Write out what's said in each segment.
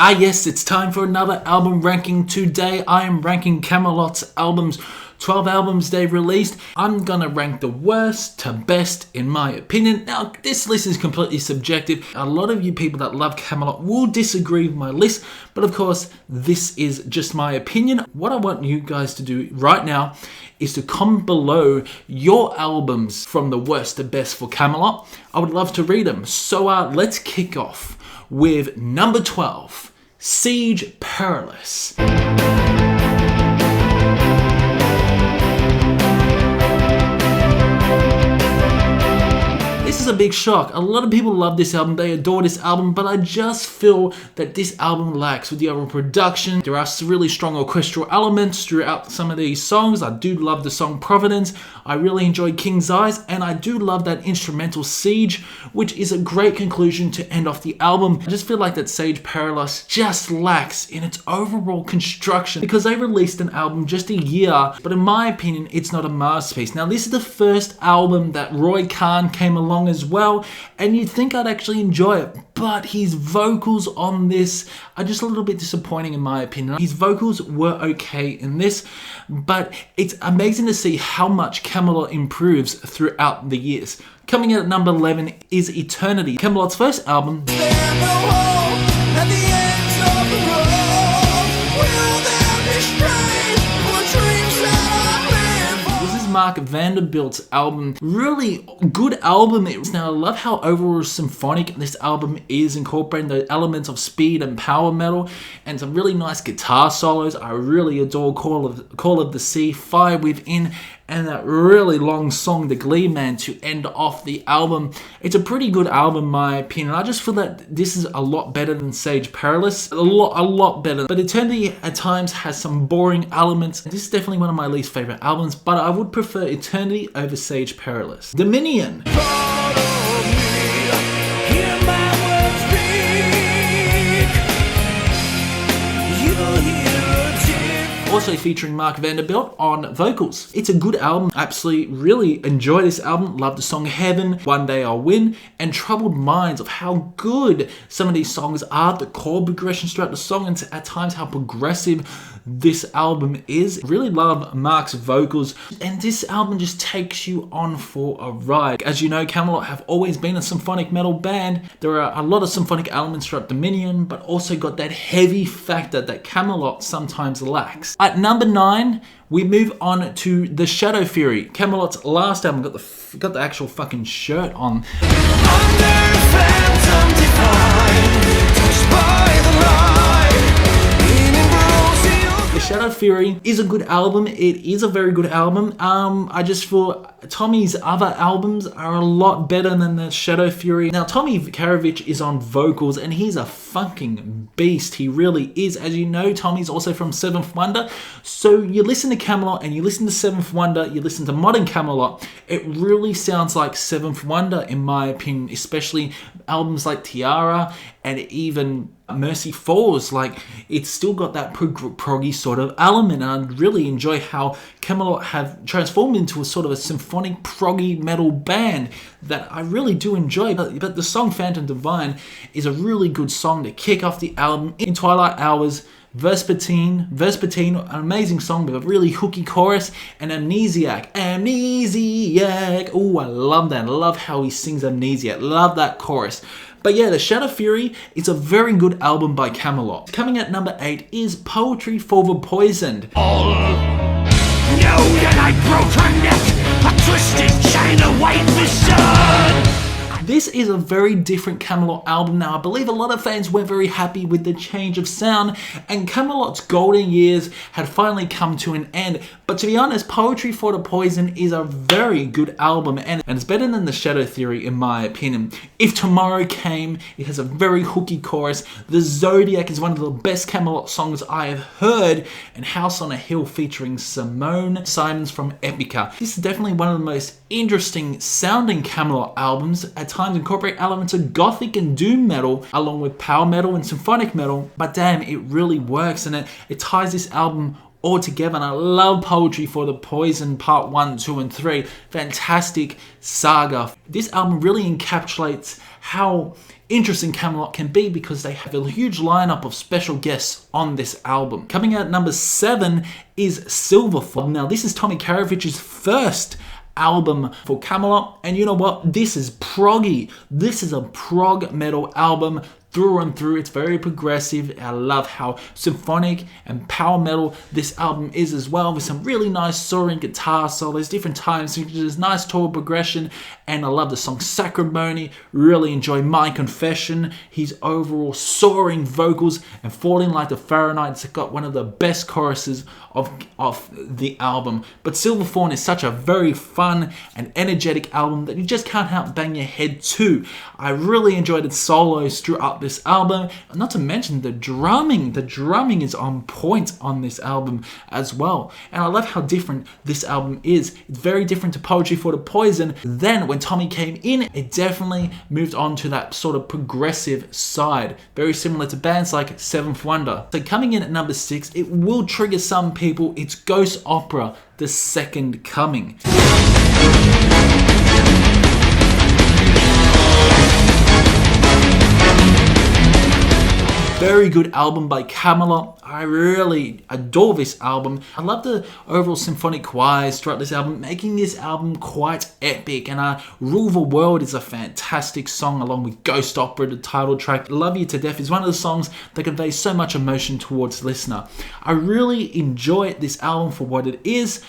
Ah yes, it's time for another album ranking. Today I am ranking Kamelot's albums, 12 albums they've released. I'm gonna rank the worst to best in my opinion. Now this list is completely subjective. A lot of you people that love Kamelot will disagree with my list, but of course this is just my opinion. What I want you guys to do right now is to comment below your albums from the worst to best for Kamelot. I would love to read them. So let's kick off with number 12, Siege Perilous. This is a big shock. A lot of people love this album, they adore this album, but I just feel that this album lacks with the overall production. There are some really strong orchestral elements throughout some of these songs. I do love the song Providence. I really enjoy King's Eyes, and I do love that instrumental Siege, which is a great conclusion to end off the album. I just feel like that Siege Perilous just lacks in its overall construction because they released an album just a year, but in my opinion, it's not a masterpiece. Now, this is the first album that Roy Khan came along as well, and you'd think I'd actually enjoy it, but his vocals on this are just a little bit disappointing in my opinion. His vocals were okay in this, but it's amazing to see how much Kamelot improves throughout the years. Coming in at number 11 is Eternity, Kamelot's first album. Mark Vanderbilt's album. Really good album it was. Now I love how overall symphonic this album is, incorporating the elements of speed and power metal and some really nice guitar solos. I really adore Call of the Sea, Fire Within, and that really long song, The Glee Man, to end off the album. It's a pretty good album in my opinion. I just feel that this is a lot better than Siege Perilous. A lot better. But Eternity at times has some boring elements. This is definitely one of my least favorite albums, but I would prefer Eternity over Siege Perilous. Dominion. Also featuring Mark Vanderbilt on vocals. It's a good album. Absolutely really enjoy this album. Love the song Heaven, One Day I'll Win, and Troubled Minds, of how good some of these songs are, the chord progressions throughout the song, and at times how progressive this album is. Really love Mark's vocals, and this album just takes you on for a ride. As you know, Kamelot have always been a symphonic metal band. There are a lot of symphonic elements throughout Dominion, but also got that heavy factor that Kamelot sometimes lacks. At number 9, we move on to The Shadow Fury, Kamelot's last album. Got the actual fucking shirt on. Under phantom divine, touched by the light, The Shadow Fury is a good album. It is a very good album. I just feel Tommy's other albums are a lot better than The Shadow Fury. Now, Tommy Karavich is on vocals, and he's a fucking beast. He really is. As you know, Tommy's also from Seventh Wonder. So you listen to Kamelot and you listen to Seventh Wonder, you listen to modern Kamelot, it really sounds like Seventh Wonder in my opinion, especially albums like Tiara and even Mercy Falls. Like, it's still got that proggy sort of element, and I really enjoy how Kamelot have transformed into a sort of a symphonic proggy metal band that I really do enjoy. But the song Phantom Divine is a really good song to kick off the album. In Twilight Hours, Vespertine, an amazing song with a really hooky chorus, and Amnesiac. Oh, I love that. I love how he sings Amnesiac. Love that chorus. But yeah, The Shadow Fury is a very good album by Kamelot. Coming at number 8 is Poetry for the Poisoned. All know that I broke her neck, a twisted chain await the sun. This is a very different Kamelot album. Now, I believe a lot of fans weren't very happy with the change of sound, and Kamelot's golden years had finally come to an end. But to be honest, Poetry for the Poison is a very good album, and it's better than The Shadow Theory in my opinion. If Tomorrow Came, it has a very hooky chorus. The Zodiac is one of the best Kamelot songs I have heard, and House on a Hill featuring Simone Simons from Epica. This is definitely one of the most interesting sounding Kamelot albums. At times incorporate elements of gothic and doom metal along with power metal and symphonic metal, but damn, it really works, and it ties this album all together. And I love Poetry for the Poison Part 1, 2 and 3. Fantastic saga. This album really encapsulates how interesting Kamelot can be because they have a huge lineup of special guests on this album. Coming out at number 7 is Silverthorn. Now this is Tommy Karavich's first album for Kamelot, and you know what? This is proggy. This is a prog metal album through and through. It's very progressive. I love how symphonic and power metal this album is as well, with some really nice soaring guitar solos, different time signatures, nice chord progression, and I love the song Sacrimony. Really enjoy My Confession. His overall soaring vocals and Falling Like the Fahrenheit's got one of the best choruses of the album. But Silverthorn is such a very fun and energetic album that you just can't help bang your head to. I really enjoyed its solos throughout this album, not to mention the drumming. The drumming is on point on this album as well, and I love how different this album is. It's very different to Poetry for the Poison. Then when Tommy came in, it definitely moved on to that sort of progressive side, very similar to bands like Seventh Wonder. So coming in at number 6, it will trigger some people. It's Ghost Opera, The Second Coming. Very good album by Kamelot. I really adore this album. I love the overall symphonic choirs throughout this album, making this album quite epic. And Rule the World is a fantastic song, along with Ghost Opera, the title track. Love You to Death is one of the songs that conveys so much emotion towards the listener. I really enjoy this album for what it is.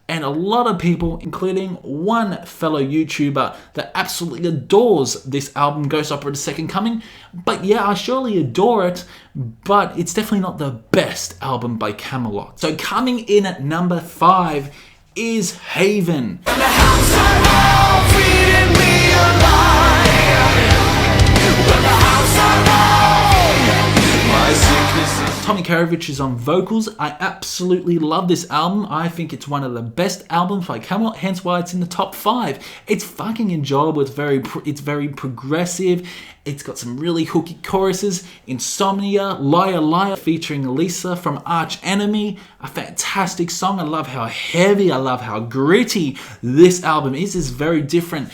And a lot of people, including one fellow YouTuber that absolutely adores this album, Ghost Opera The Second Coming. But yeah, I surely adore it, but it's definitely not the best album by Kamelot. So coming in at number 5 is Haven. And the house of all feeding me alive. When the house of all my sickness is. Tommy Karavich is on vocals. I absolutely love this album. I think it's one of the best albums by Kamelot, hence why it's in the top 5. It's fucking enjoyable. It's very progressive. It's got some really hooky choruses. Insomnia, Liar Liar featuring Lisa from Arch Enemy. A fantastic song. I love how heavy, I love how gritty this album is. It's very different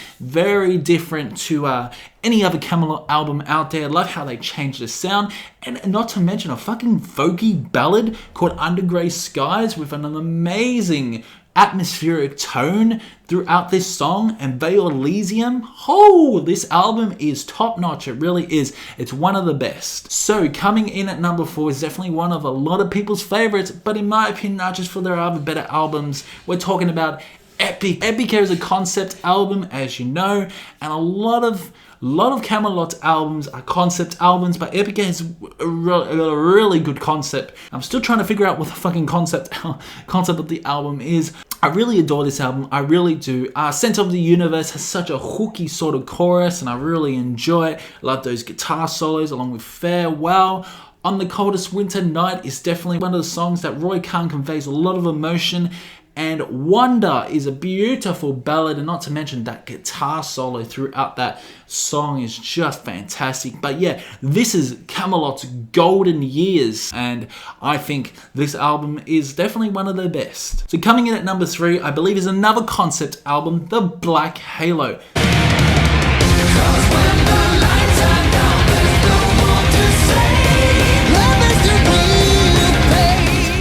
to any other Kamelot album out there. I love how they changed the sound. And not to mention a fucking folky ballad called Under Grey Skies with an amazing atmospheric tone throughout this song, and Veil Elysium. Oh, this album is top notch. It really is. It's one of the best. So coming in at number 4 is definitely one of a lot of people's favorites, but in my opinion, not just for their other better albums. We're talking about Epic. Epic is a concept album, as you know, and a lot of Kamelot's albums are concept albums, but Epic has a really good concept. I'm still trying to figure out what the fucking concept of the album is. I really adore this album. I really do. Center of the Universe has such a hooky sort of chorus, and I really enjoy it. I love those guitar solos along with Farewell. On the Coldest Winter Night is definitely one of the songs that Roy Khan conveys a lot of emotion. And Wonder is a beautiful ballad, and not to mention that guitar solo throughout that song is just fantastic. But yeah, this is Kamelot's golden years, and I think this album is definitely one of the best. So coming in at number 3, I believe, is another concept album, The Black Halo.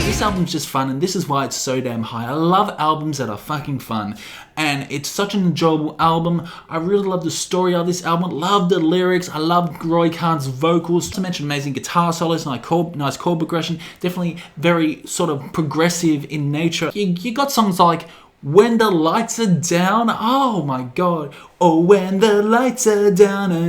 This album's just fun, and this is why it's so damn high. I love albums that are fucking fun, and it's such an enjoyable album. I really love the story of this album, love the lyrics, I love Roy Khan's vocals, not to mention amazing guitar solos, nice chord progression, definitely very sort of progressive in nature. You got songs like When the Lights Are Down, oh my god. Oh, when the lights are down, I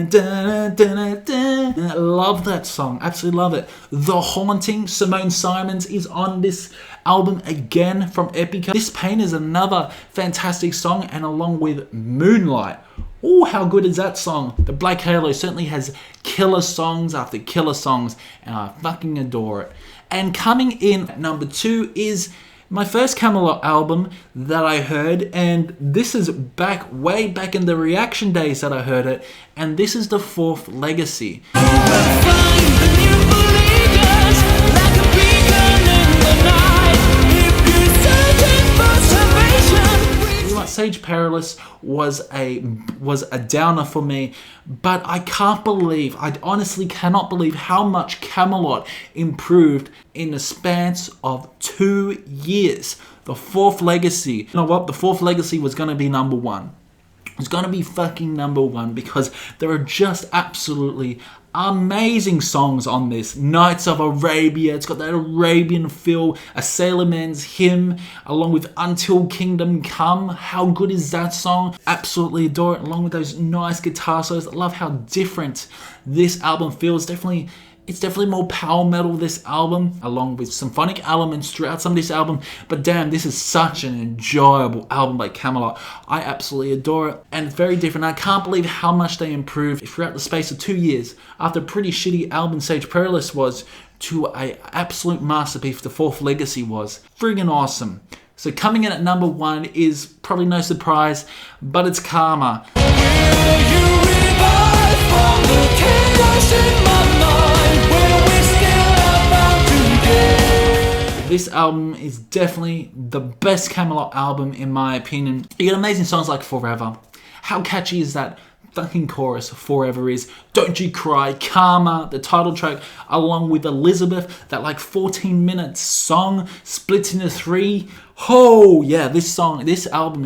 love that song, absolutely love it. The Haunting, Simone Simons is on this album again from Epica. This Pain is another fantastic song, and along with Moonlight. Oh, how good is that song? The Black Halo certainly has killer songs after killer songs, and I fucking adore it. And coming in at number 2 is my first Kamelot album that I heard, and this is way back in the reaction days that I heard it, and this is The Fourth Legacy. Sage Perilous was a downer for me, but I honestly cannot believe how much Kamelot improved in the span of 2 years. The Fourth Legacy, you know what? The Fourth Legacy was going to be number one. It's going to be fucking number one because there are just absolutely amazing songs on this. Nights of Arabia, it's got that Arabian feel. A Sailor Man's Hymn, along with Until Kingdom Come. How good is that song? Absolutely adore it, along with those nice guitar solos. I love how different this album feels. It's definitely more power metal, this album, along with symphonic elements throughout some of this album. But damn, this is such an enjoyable album by Kamelot. I absolutely adore it, and it's very different. I can't believe how much they improved throughout the space of 2 years, after a pretty shitty album stage Perilous was, to a absolute masterpiece the Fourth Legacy was. Friggin' awesome. So coming in at number one is probably no surprise, but it's Karma. This album is definitely the best Kamelot album in my opinion. You get amazing songs like Forever. How catchy is that fucking chorus Forever is? Don't You Cry, Karma, the title track, along with Elizabeth, that like 14-minute song split into 3. Oh yeah, this album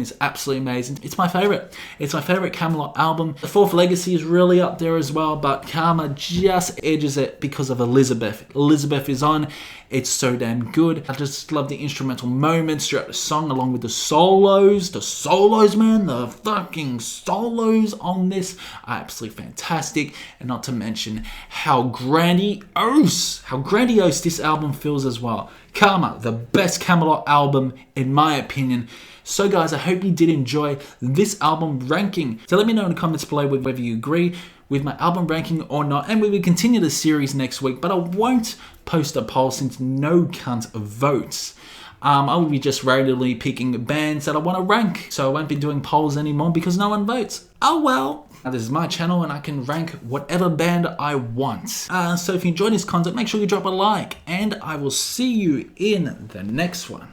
is absolutely amazing. It's my favorite. It's my favorite Kamelot album. The Fourth Legacy is really up there as well, but Karma just edges it because of Elizabeth. Elizabeth is on. It's so damn good. I just love the instrumental moments throughout the song, along with the solos. The solos, man, the fucking solos on this are absolutely fantastic. And not to mention how grandiose this album feels as well. Karma, the best Kamelot album in my opinion. So guys, I hope you did enjoy this album ranking. So let me know in the comments below whether you agree with my album ranking or not, and we will continue the series next week, but I won't post a poll since no cunt votes. I will be just randomly picking bands that I want to rank, so I won't be doing polls anymore because no one votes. Oh well. Now, this is my channel and I can rank whatever band I want. So if you enjoyed this content, make sure you drop a like, and I will see you in the next one.